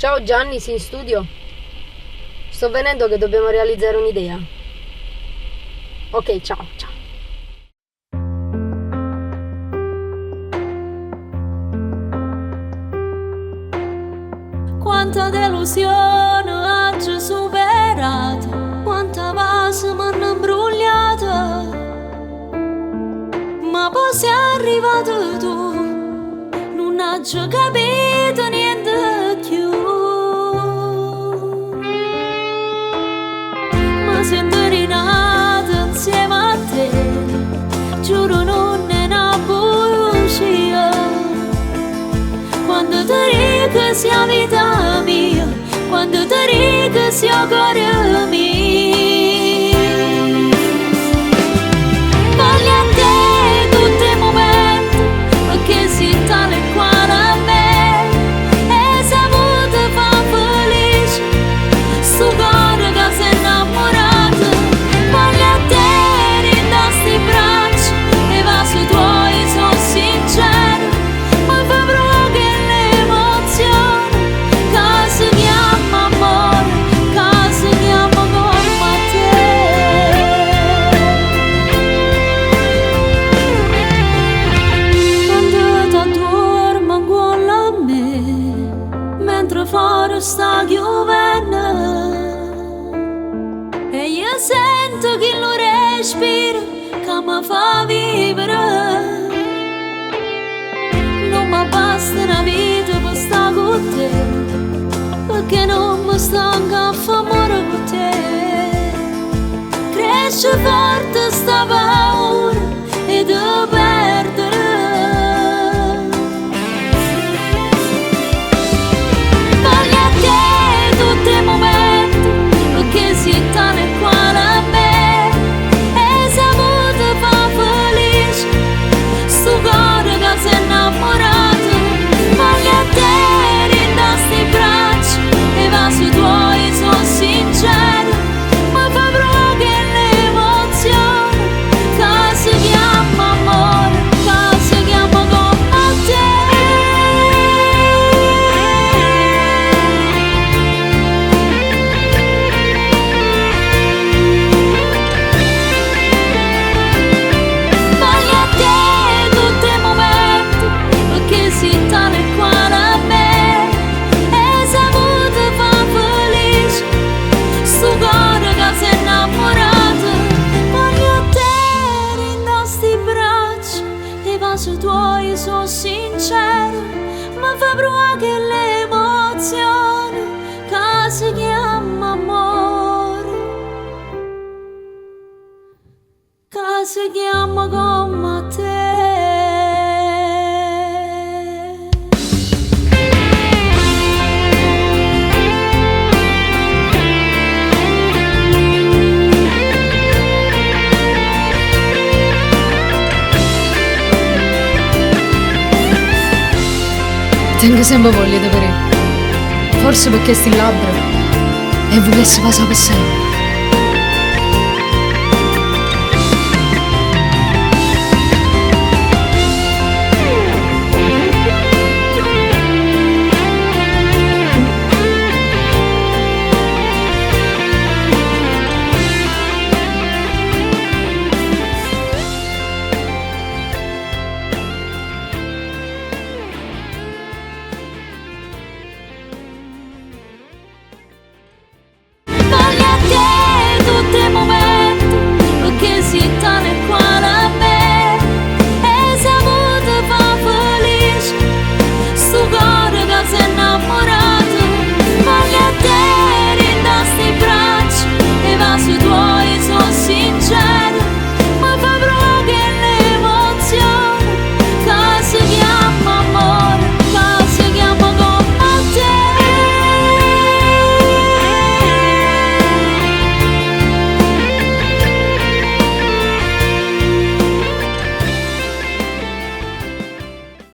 Ciao Gianni, sei in studio? Sto venendo che dobbiamo realizzare un'idea. Ok, ciao, ciao. Quanta delusione oggi superata, quanta vase m'hanno imbrugliata, ma poi sei arrivato tu, non ho capito niente più. Ma sento rinata insieme a te, giuro non è una bugia. Quando ti dico sia vita mia, quando ti dico sia cuore mio, voglio a te tutti i momenti, perché sei tale e quale a me, e saputo fa felice, sto cuore che si è innamorato. Voglio a te rindarsi i bracci, e va sui tuoi sono sincero, ma fa proprio sta piovendo e io sento che lo respiro che mi fa vivere. Non mi basta una vita per stare con te, perché non mi stanca a fare amore con te. Cresce forte sta paura e di perdere. Tutti i momenti, perché sei tale e quale a me, e saputo fa felice, sto cuore che si è innamorato. Voglio a te rindarsi i bracci, e va sui tuoi sono sincero, ma fa proprio l'emozione, che si chiama amore, che si chiama come te. Sui tuoi sono sincero, ma fa proprio l'emozione che si chiama amore, che si chiama come te. Tengo sempre voglia di vedere, forse perché sti labbra e volessi passare per sempre.